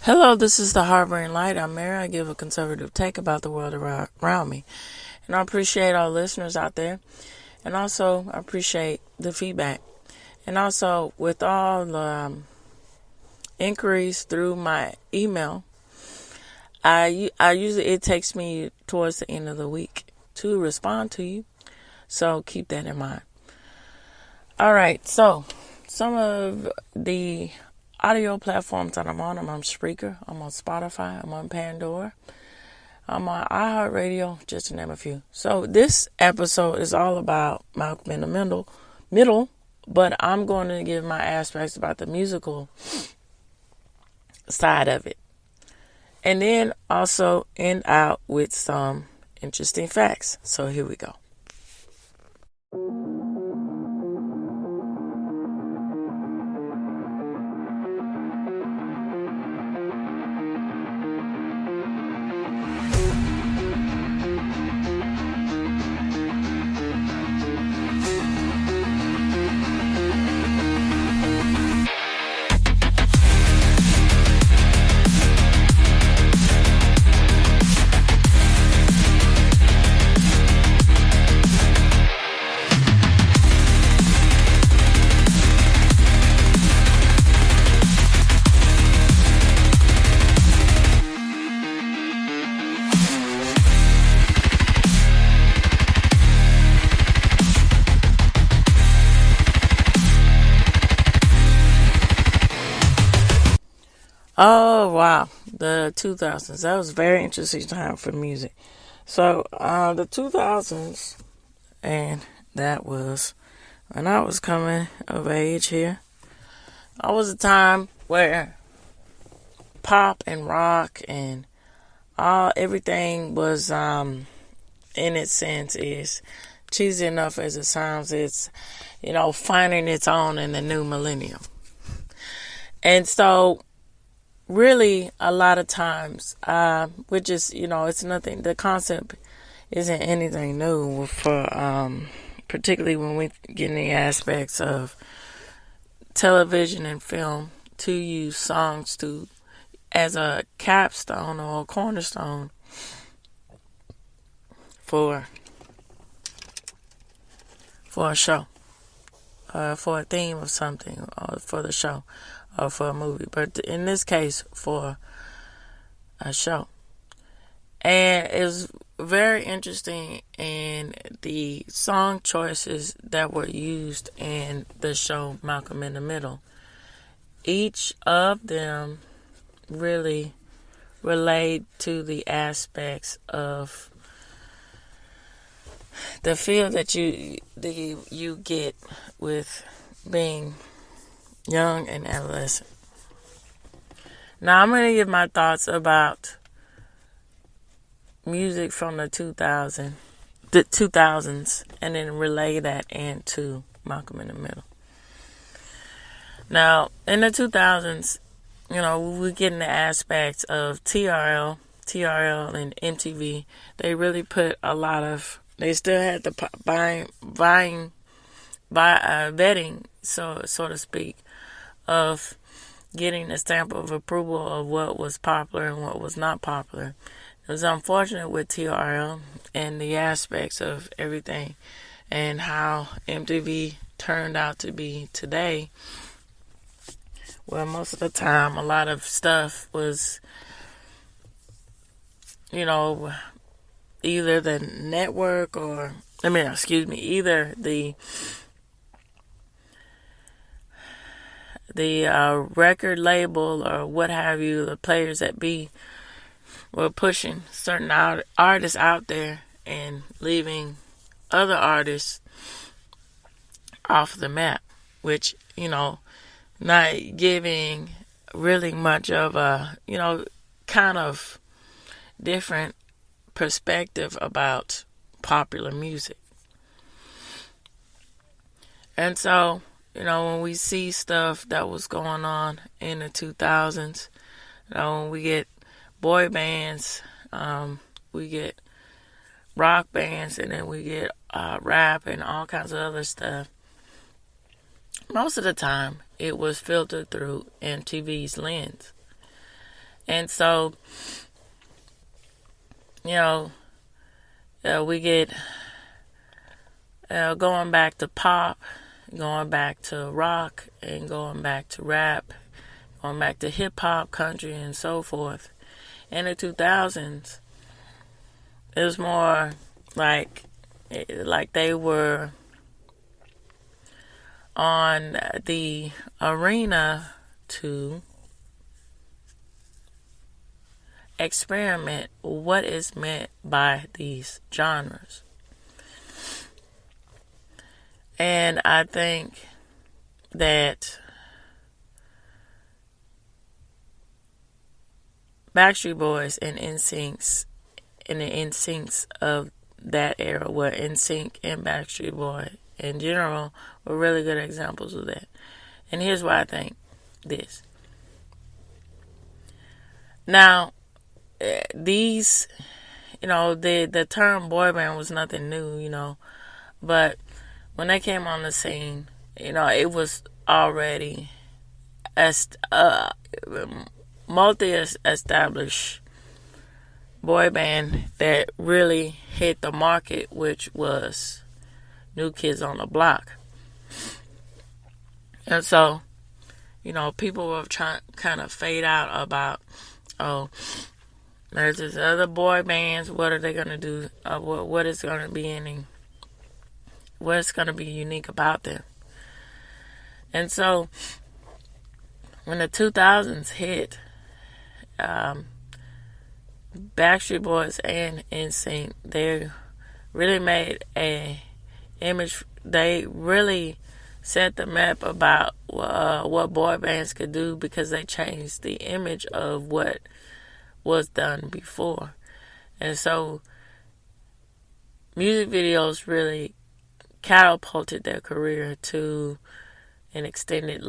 Hello, this is the Harboring Light. I'm Mary. I give a conservative take about the world around me. And I appreciate all listeners out there. And also, I appreciate the feedback. And also, with all the inquiries through my email, I usually, it takes me towards the end of the week to respond to you. So keep that in mind. All right, so some of the audio platforms that I'm on Spreaker, I'm on Spotify, I'm on Pandora, I'm on iHeartRadio, just to name a few. So this episode is all about Malcom in the middle, but I'm going to give my aspects about the musical side of it. And then also end out with some interesting facts. So here we go. Oh, wow. The 2000s. That was a very interesting time for music. So, the 2000s, and that was when I was coming of age here. I was a time where pop and rock and everything was, in its sense, is cheesy enough as it sounds. It's, finding its own in the new millennium. And so, really, a lot of times, which is, it's nothing, the concept isn't anything new for, particularly when we get in the aspects of television and film, to use songs as a capstone or a cornerstone for a show, for a theme of something, or for the show, or for a movie, but in this case, for a show. And it's very interesting in the song choices that were used in the show Malcom in the Middle. Each of them really relate to the aspects of the feel that you get with being young and adolescent. Now I'm going to give my thoughts about music from the 2000s, and then relay that into Malcom in the Middle. Now, in the 2000s, we get in the aspects of TRL and MTV. They really put a lot of, they still had the vetting, so to speak, of getting a stamp of approval of what was popular and what was not popular. It was unfortunate with TRL and the aspects of everything and how MTV turned out to be today. Well, most of the time, a lot of stuff was, either the network either the record label or what have you, the players that be, were pushing certain artists out there and leaving other artists off the map, which, not giving really much of a, kind of different perspective about popular music. And so, when we see stuff that was going on in the 2000s, when we get boy bands, we get rock bands, and then we get rap and all kinds of other stuff. Most of the time, it was filtered through MTV's lens. And so, you know, we get going back to pop, going back to rock, and going back to rap, going back to hip hop, country, and so forth. In the 2000s, it was more like they were on the arena to experiment what is meant by these genres. And I think that Backstreet Boys and NSYNCs and the NSYNCs of that era were NSYNC and Backstreet Boy in general were really good examples of that. And here's why I think this. Now, these, the term boy band was nothing new, but when they came on the scene, it was already multi-established boy band that really hit the market, which was New Kids on the Block. And so, people were trying kind of fade out about, there's this other boy bands. What are they going to do? What is going to be what's going to be unique about them? And so, when the 2000s hit, Backstreet Boys and NSYNC, they really made a image. They really set the map about what boy bands could do, because they changed the image of what was done before. And so music videos really catapulted their career to an extended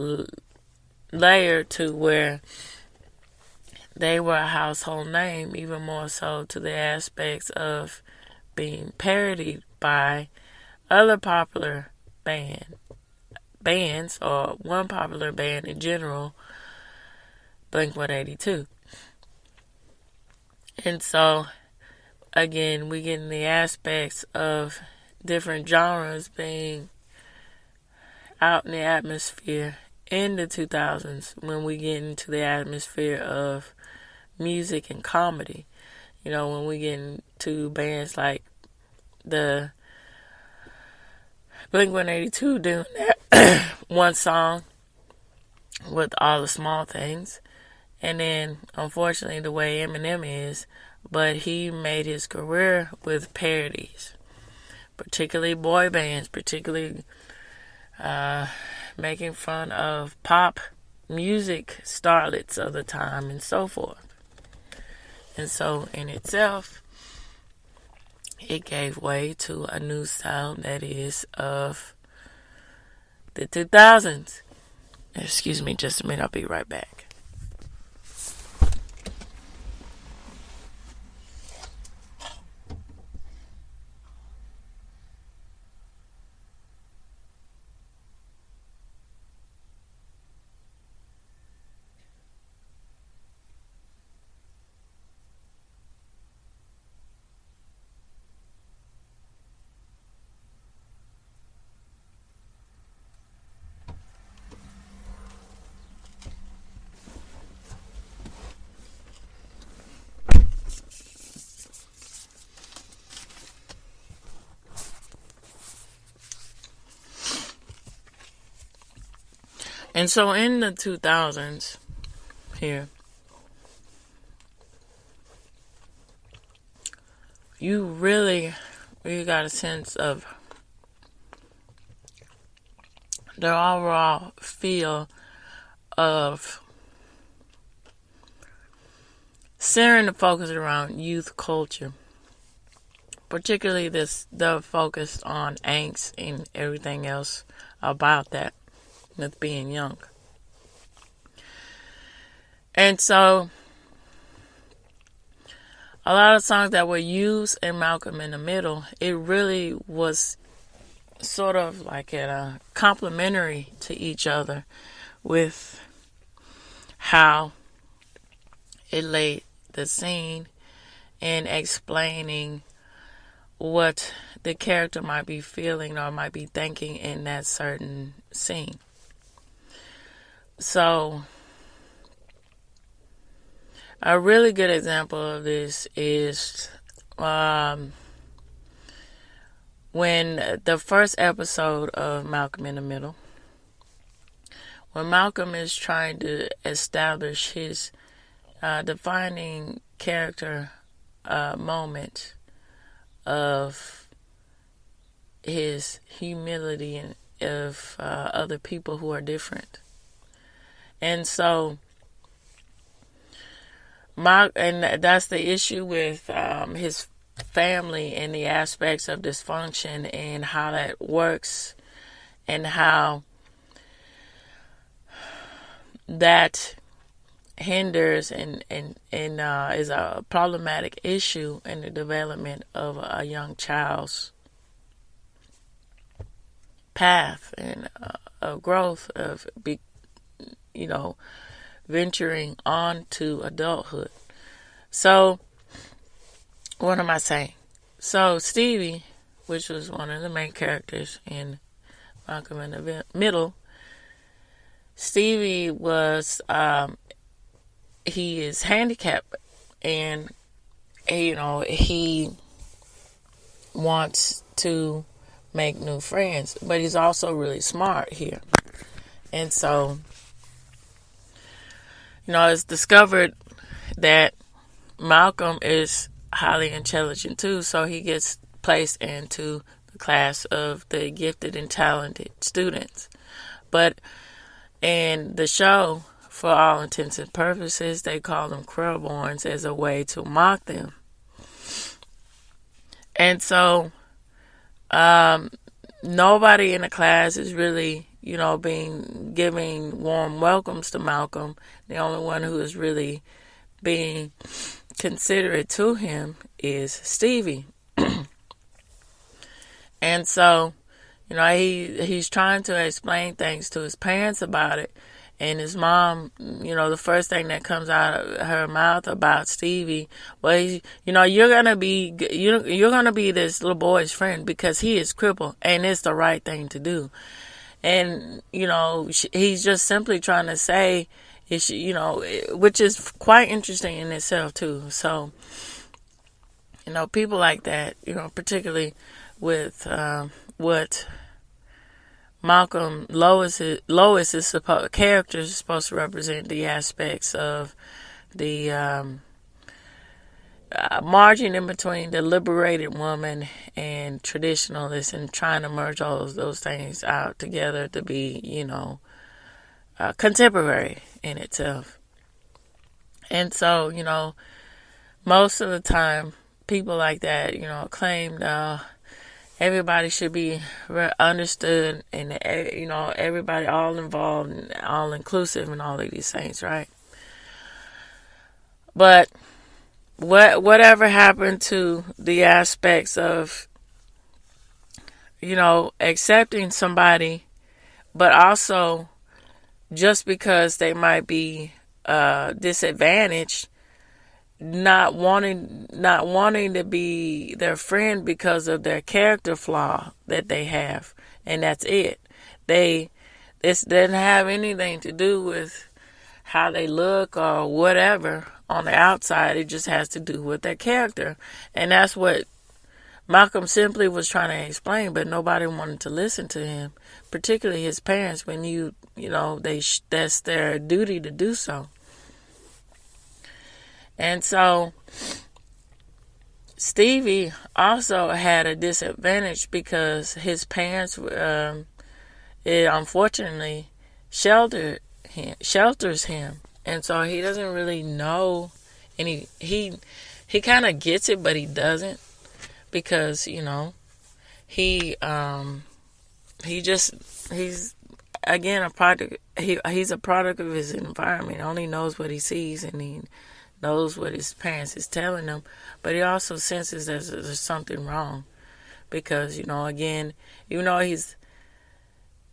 layer, to where they were a household name, even more so to the aspects of being parodied by other popular bands, or one popular band in general, Blink-182. And so, again, we get in the aspects of different genres being out in the atmosphere in the 2000s, when we get into the atmosphere of music and comedy. When we get into bands like the Blink-182 doing that one song with All the Small Things. And then, unfortunately, the way Eminem is, but he made his career with parodies, particularly boy bands, particularly making fun of pop music starlets of the time and so forth. And so, in itself, it gave way to a new sound that is of the 2000s. Excuse me just a minute, I'll be right back. And so in the 2000s here, you really got a sense of the overall feel of centering the focus around youth culture. Particularly the focus on angst and everything else about that, with being young. And so, a lot of songs that were used in Malcom in the Middle, it really was sort of like complementary to each other, with how it laid the scene in explaining what the character might be feeling or might be thinking in that certain scene. So, a really good example of this is when the first episode of Malcolm in the Middle, when Malcolm is trying to establish his defining character moment of his humility and of other people who are different. And so, and that's the issue with his family and the aspects of dysfunction and how that works and how that hinders and is a problematic issue in the development of a young child's path and growth of venturing on to adulthood. So, what am I saying? So, Stevie, which was one of the main characters in Malcolm in the Middle, Stevie was, he is handicapped, and, he wants to make new friends, but he's also really smart here. And so, it's discovered that Malcolm is highly intelligent too, so he gets placed into the class of the gifted and talented students. But in the show, for all intents and purposes, they call them Krellborns as a way to mock them. And so, nobody in the class is really, giving warm welcomes to Malcolm. The only one who is really being considerate to him is Stevie. And so, he's trying to explain things to his parents about it. And his mom, the first thing that comes out of her mouth about Stevie, well, you're gonna be this little boy's friend because he is crippled, and it's the right thing to do. And he's just simply trying to say, which is quite interesting in itself too. So, people like that, particularly with what Malcolm Lois is character is supposed to represent the aspects of the margin in between the liberated woman and traditionalist, and trying to merge all of those things out together to be, contemporary in itself. And so, most of the time, people like that, claim everybody should be understood, and everybody all involved and all inclusive and all of these things, right? But whatever happened to the aspects of accepting somebody, but also just because they might be disadvantaged, not wanting to be their friend because of their character flaw that they have, and that's it. This doesn't have anything to do with how they look or whatever on the outside. It just has to do with their character, and that's what Malcolm simply was trying to explain. But nobody wanted to listen to him, particularly his parents. When that's their duty to do so. And so, Stevie also had a disadvantage because his parents, unfortunately, shelters him, and so he doesn't really know, and he kind of gets it, but he doesn't, because he's again a product. He's a product of his environment. He only knows what he sees, and he knows what his parents is telling him, but he also senses there's something wrong, because again, even though he's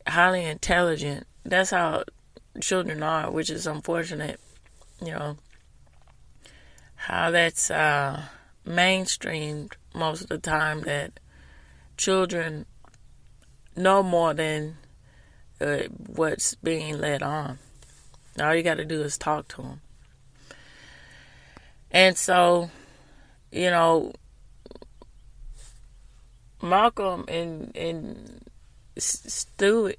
highly intelligent, that's how children are, which is unfortunate. how that's mainstreamed most of the time, that children know more than what's being led on. All you got to do is talk to them. And so, Malcolm and Stevie,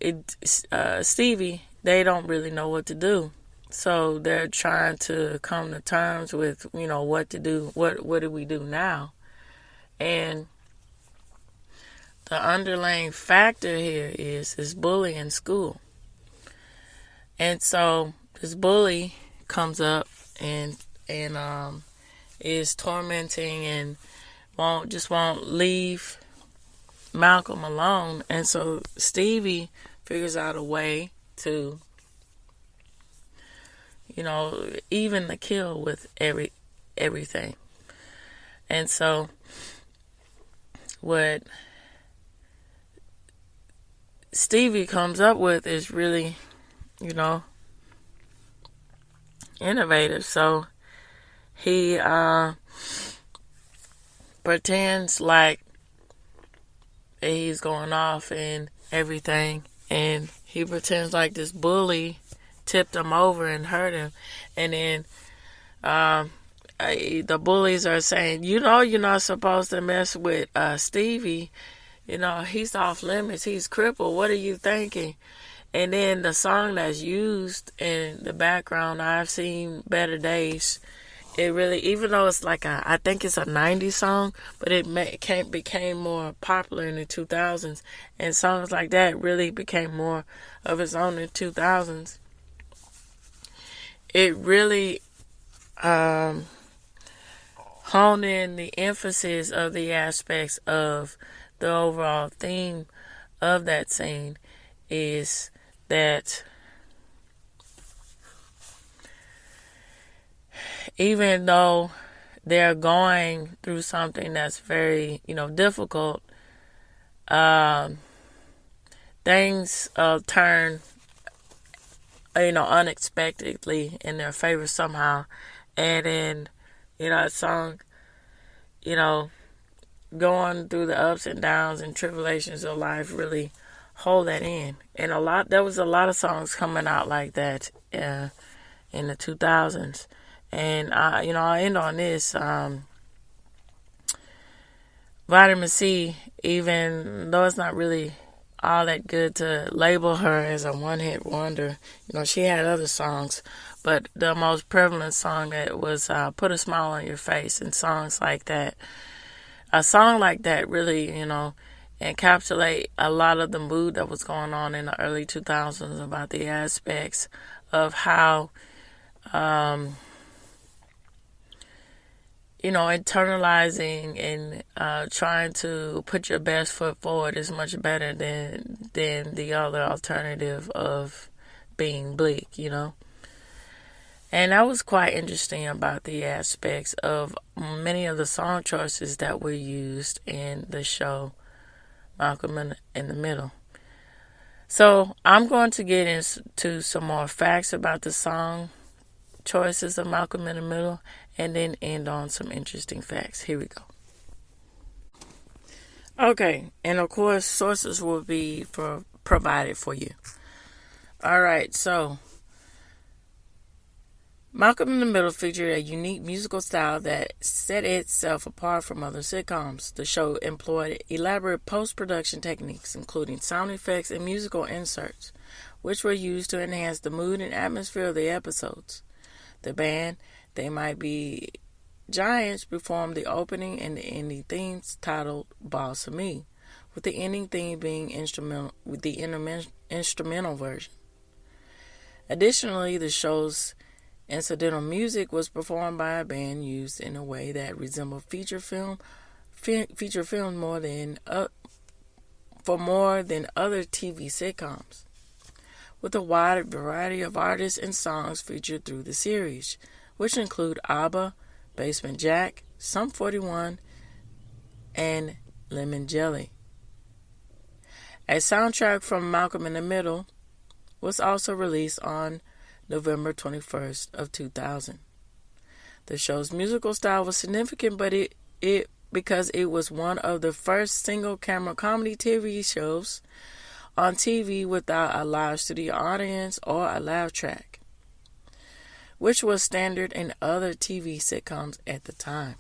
they don't really know what to do. So they're trying to come to terms with, what to do. What do we do now? And the underlying factor here is this bully in school. And so this bully comes up and is tormenting and won't leave Malcolm alone. And so Stevie figures out a way to, even the kill with everything. And so what Stevie comes up with is really, innovative. So he pretends like he's going off and everything, and he pretends like this bully tipped him over and hurt him. And then the bullies are saying, you're not supposed to mess with Stevie. He's off limits. He's crippled. What are you thinking? And then the song that's used in the background, I've Seen Better Days, it really, even though it's like I think it's a 90s song, but it became more popular in the 2000s. And songs like that really became more of its own in the 2000s. It really honed in the emphasis of the aspects of the overall theme of that scene, is that even though they're going through something that's very, difficult, things turn, unexpectedly in their favor somehow. And then, that song, going through the ups and downs and tribulations of life really hold that in. And there was a lot of songs coming out like that in the 2000s. And I'll end on this. Vitamin C, even though it's not really all that good to label her as a one-hit wonder, she had other songs, but the most prevalent song that was Put a Smile on Your Face, and songs like that. A song like that really, encapsulate a lot of the mood that was going on in the early 2000s about the aspects of how, internalizing and trying to put your best foot forward is much better than the other alternative of being bleak, And that was quite interesting about the aspects of many of the song choices that were used in the show Malcolm in the Middle. So I'm going to get into some more facts about the song choices of Malcolm in the Middle, and then end on some interesting facts. Here we go. Okay, and of course, sources will be provided for you. All right, so Malcolm in the Middle featured a unique musical style that set itself apart from other sitcoms. The show employed elaborate post-production techniques, including sound effects and musical inserts, which were used to enhance the mood and atmosphere of the episodes. The band, They Might Be Giants, performed the opening and the ending themes titled Boss of Me, with the ending theme being instrumental version. Additionally, the show's incidental music was performed by a band used in a way that resembled feature film more than other TV sitcoms, with a wide variety of artists and songs featured through the series, which include ABBA, Basement Jack, Sum 41, and Lemon Jelly. A soundtrack from Malcolm in the Middle was also released on November 21st of 2000. The show's musical style was significant, but it because it was one of the first single-camera comedy TV shows on TV without a live studio audience or a laugh track, which was standard in other TV sitcoms at the time.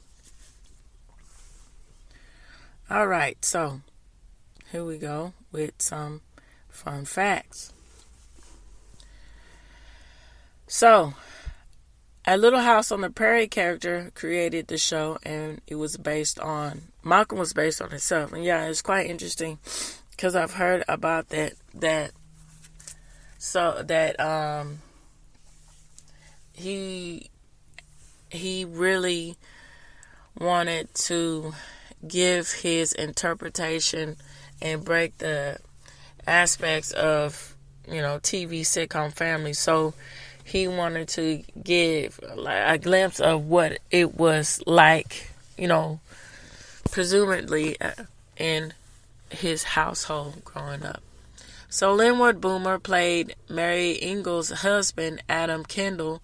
Alright, so here we go with some fun facts. So, a Little House on the Prairie character created the show, and it was based on, Malcom was based on himself. And yeah, it's quite interesting because I've heard about that he really wanted to give his interpretation and break the aspects of, TV sitcom family. So he wanted to give a glimpse of what it was like, presumably in his household growing up. So Linwood Boomer played Mary Ingalls' husband, Adam Kendall,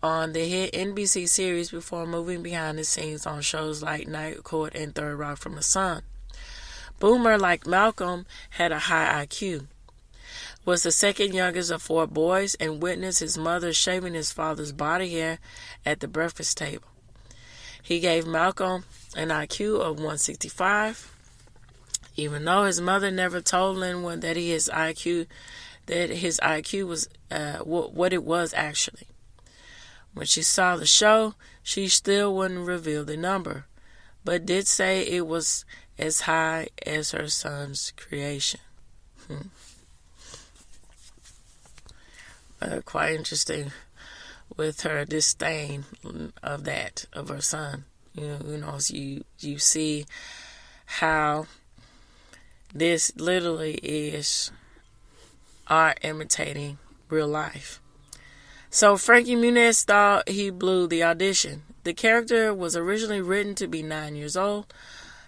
on the hit NBC series before moving behind the scenes on shows like Night Court and Third Rock from the Sun. Boomer, like Malcom, had a high IQ, was the second youngest of 4 boys, and witnessed his mother shaving his father's body hair at the breakfast table. He gave Malcom an IQ of 165, even though his mother never told Linwood that his IQ was what it was actually. When she saw the show, she still wouldn't reveal the number, but did say it was as high as her son's creation. Quite interesting with her disdain of her son. You see how this literally is art imitating real life. So Frankie Muniz thought he blew the audition. The character was originally written to be 9 years old.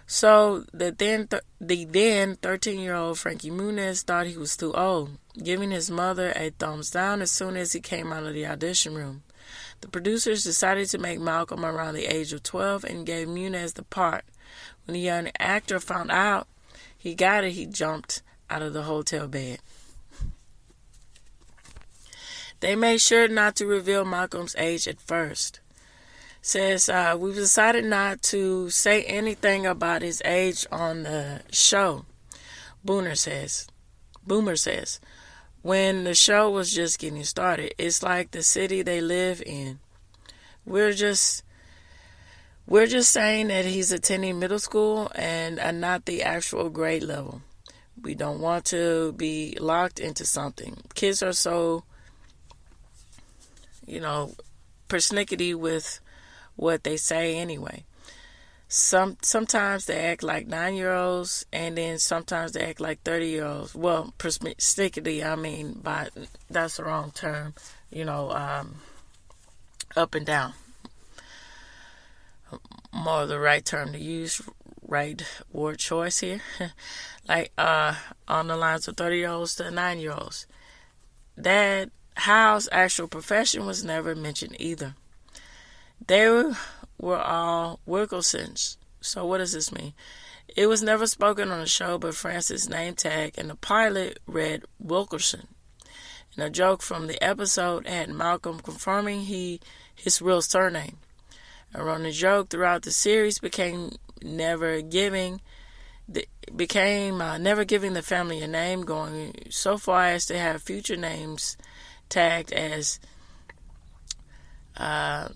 So the then 13-year-old Frankie Muniz thought he was too old, giving his mother a thumbs down as soon as he came out of the audition room. The producers decided to make Malcom around the age of 12 and gave Muniz the part. When the young actor found out he got it, he jumped out of the hotel bed. They made sure not to reveal Malcolm's age at first. Says, we've decided not to say anything about his age on the show. Boomer says, when the show was just getting started, it's like the city they live in. We're just saying that he's attending middle school and not the actual grade level. We don't want to be locked into something. Kids are so, persnickety with what they say anyway. Sometimes they act like 9-year-olds, and then sometimes they act like 30-year-olds. Well, persnickety, but that's the wrong term. Up and down. More the right term to use, right word choice here. Like on the lines of 30-year-olds to 9-year-olds. That Hal's actual profession was never mentioned either. They were all Wilkersons. So what does this mean? It was never spoken on the show, but Francis' name tag in the pilot read Wilkerson. And a joke from the episode had Malcom confirming his real surname. A running joke throughout the series became never giving the family a name, going so far as to have future names tagged as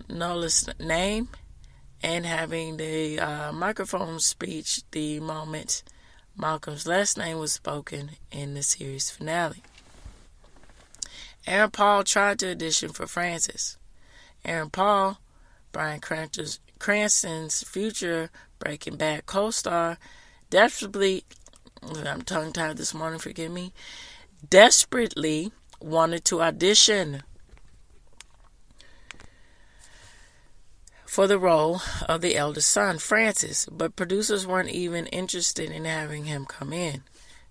Nola's name, and having the microphone speech the moment Malcolm's last name was spoken in the series finale. Aaron Paul tried to audition for Francis. Aaron Paul, Bryan Cranston's future Breaking Bad co-star, desperately wanted to audition for the role of the eldest son, Francis, but producers weren't even interested in having him come in.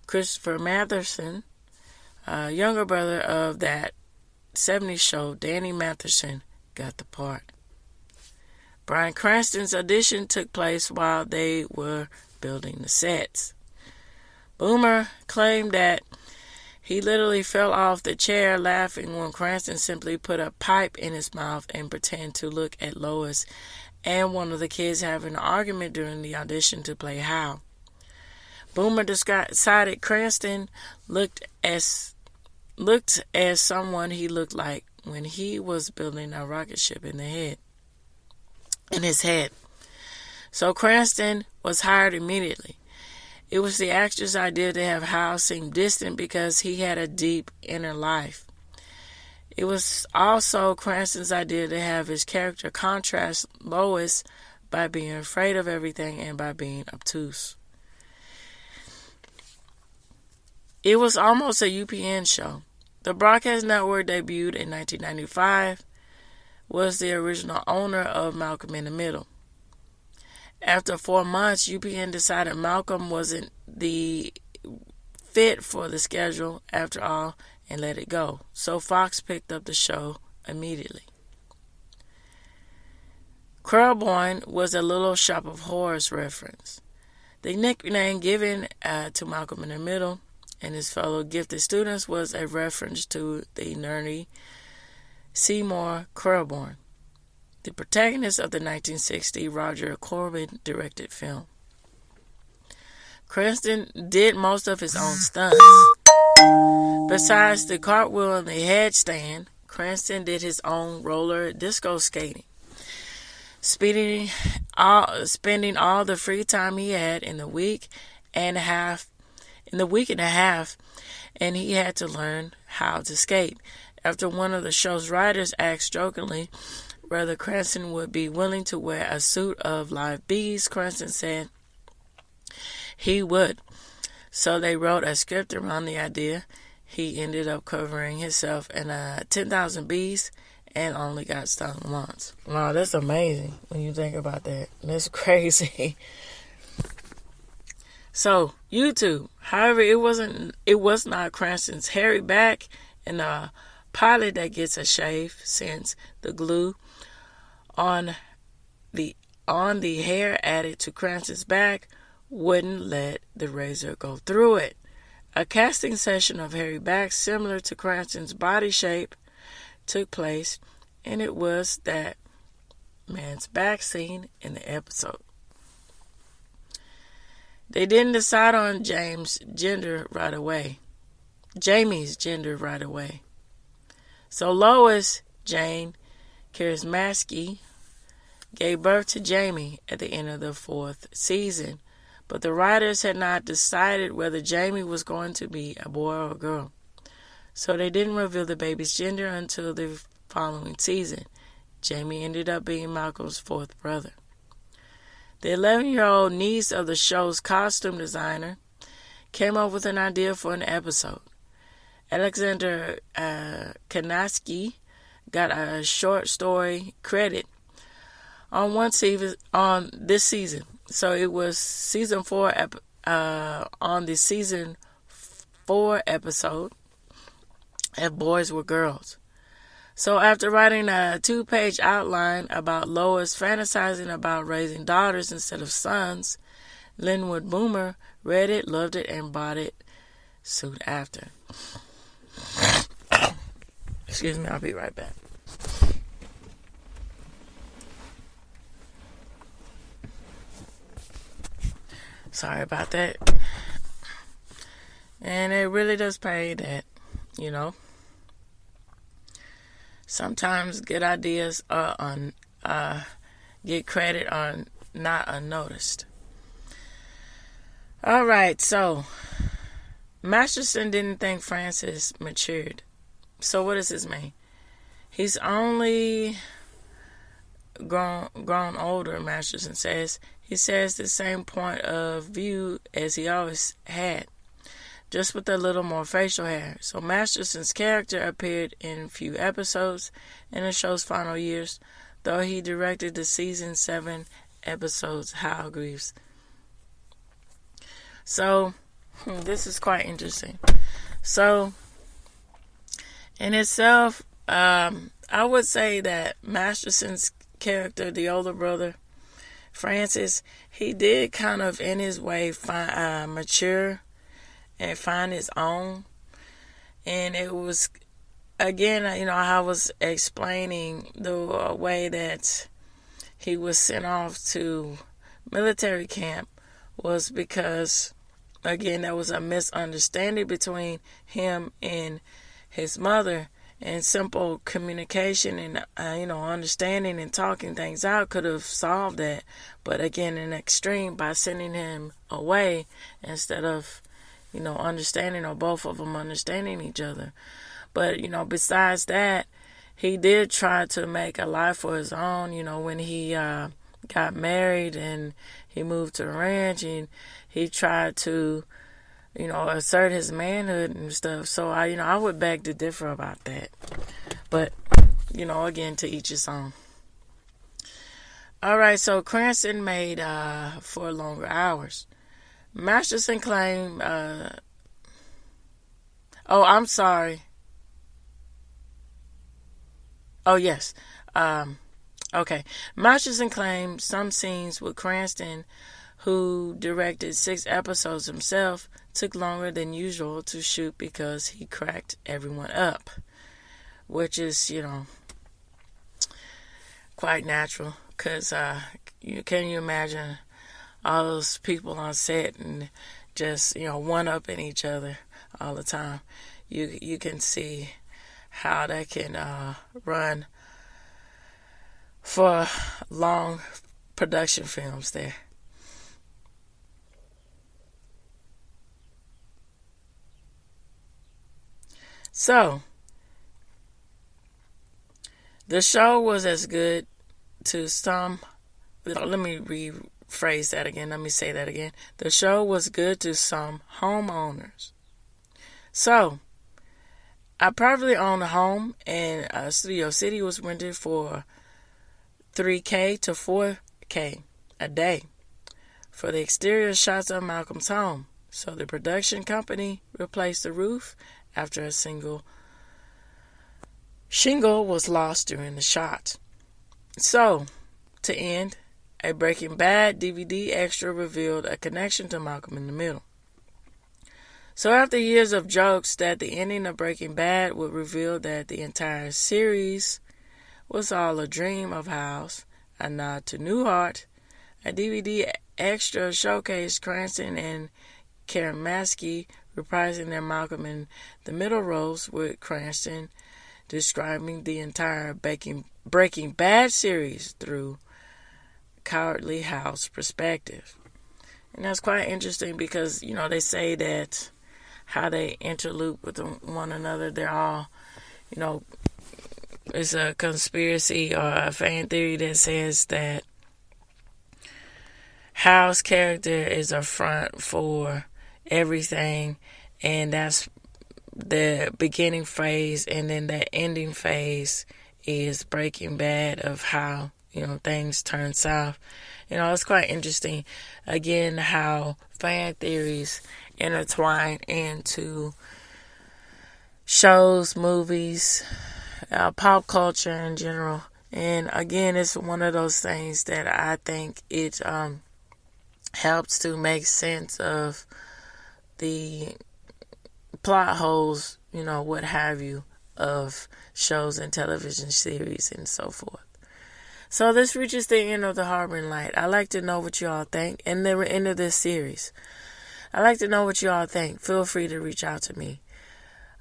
Christopher Matheson, younger brother of that 70s show, Danny Matheson, got the part. Bryan Cranston's audition took place while they were building the sets. Boomer claimed that he literally fell off the chair laughing when Cranston simply put a pipe in his mouth and pretended to look at Lois and one of the kids having an argument during the audition to play Hal. Boomer decided Cranston looked as someone he looked like when he was building a rocket ship in his head. So Cranston was hired immediately. It was the actor's idea to have Hal seem distant because he had a deep inner life. It was also Cranston's idea to have his character contrast Lois by being afraid of everything and by being obtuse. It was almost a UPN show. The broadcast network debuted in 1995, was the original owner of Malcom in the Middle. After 4 months, UPN decided Malcom wasn't the fit for the schedule after all and let it go. So Fox picked up the show immediately. Krelboyne was a Little Shop of Horrors reference. The nickname given to Malcolm in the Middle and his fellow gifted students was a reference to the nerdy Seymour Krelboyne, the protagonist of the 1960 Roger Corman directed film. Cranston did most of his own stunts. Besides the cartwheel and the headstand, Cranston did his own roller disco skating, spending all the free time he had in the week and a half, and he had to learn how to skate. After one of the show's writers asked jokingly whether Cranston would be willing to wear a suit of live bees, Cranston said he would. So they wrote a script around the idea. He ended up covering himself in 10,000 bees and only got stung once. Wow, that's amazing when you think about that. That's crazy. So, YouTube. However, it was not Cranston's hairy back in the pilot that gets a shave, since the glue on the hair added to Cranston's back wouldn't let the razor go through it. A casting session of hairy back similar to Cranston's body shape took place, and it was that man's back scene in the episode. They didn't decide on Jamie's gender right away. So Lois Jane Charismaski gave birth to Jamie at the end of the 4th season, but the writers had not decided whether Jamie was going to be a boy or a girl. So they didn't reveal the baby's gender until the following season. Jamie ended up being Malcolm's 4th brother. The 11-year-old niece of the show's costume designer came up with an idea for an episode. Alexander Kanaski got a short story credit on this season. So it was season 4 on the season 4 episode, If Boys Were Girls. So after writing a 2-page outline about Lois fantasizing about raising daughters instead of sons, Linwood Boomer read it, loved it, and bought it soon after. Excuse me, I'll be right back. Sorry about that. And it really does pay that, sometimes good ideas get credit on not unnoticed. All right, so Masterson didn't think Francis matured. So what does this mean? He's only grown older, Masterson says. He says the same point of view as he always had, just with a little more facial hair. So Masterson's character appeared in few episodes in the show's final years, though he directed the season 7 episodes Hal Greaves. So this is quite interesting. So in itself, I would say that Masterson's character, the older brother, Francis, he did kind of, in his way, mature and find his own. And it was, again, I was explaining the way that he was sent off to military camp was because, again, there was a misunderstanding between him and his mother, and simple communication and understanding and talking things out could have solved that. But again, in extreme, by sending him away instead of understanding, or both of them understanding each other. But besides that, he did try to make a life for his own. When he got married and he moved to a ranch, and he tried to assert his manhood and stuff. So I would beg to differ about that. But, again, to each his own. All right, so Cranston made for longer hours. Masterson claimed, I'm sorry. Oh, yes. Okay. Masterson claimed some scenes with Cranston, who directed 6 episodes himself, took longer than usual to shoot because he cracked everyone up, which is, quite natural, because can you imagine all those people on set and just, one-upping each other all the time? You can see how that can run for long production films there. So, the show was as good to some. Let me rephrase that again. Let me say that again. The show was good to some homeowners. So, I privately own a home, and Studio City was rented for $3K to $4K a day for the exterior shots of Malcom's home. So the production company replaced the roof after a single shingle was lost during the shot. So, to end, a Breaking Bad DVD extra revealed a connection to Malcom in the Middle. So after years of jokes that the ending of Breaking Bad would reveal that the entire series was all a dream of Hal's, a nod to Newhart, a DVD extra showcased Cranston and Karen Maskey reprising their Malcom in the Middle roles, with Cranston describing the entire Breaking Bad series through Cowardly Hal's perspective. And that's quite interesting because, they say that how they interloop with one another, they're all, it's a conspiracy or a fan theory that says that Hal's character is a front for everything, and that's the beginning phase, and then the ending phase is Breaking Bad, of how things turn south. It's quite interesting, again, how fan theories intertwine into shows, movies, pop culture in general. And again, it's one of those things that I think it helps to make sense of the plot holes, what have you, of shows and television series and so forth. So this reaches the end of The Harboring Light. I'd like to know what you all think, and the end of this series. I'd like to know what you all think. Feel free to reach out to me.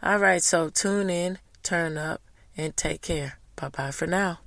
All right, so tune in, turn up, and take care. Bye-bye for now.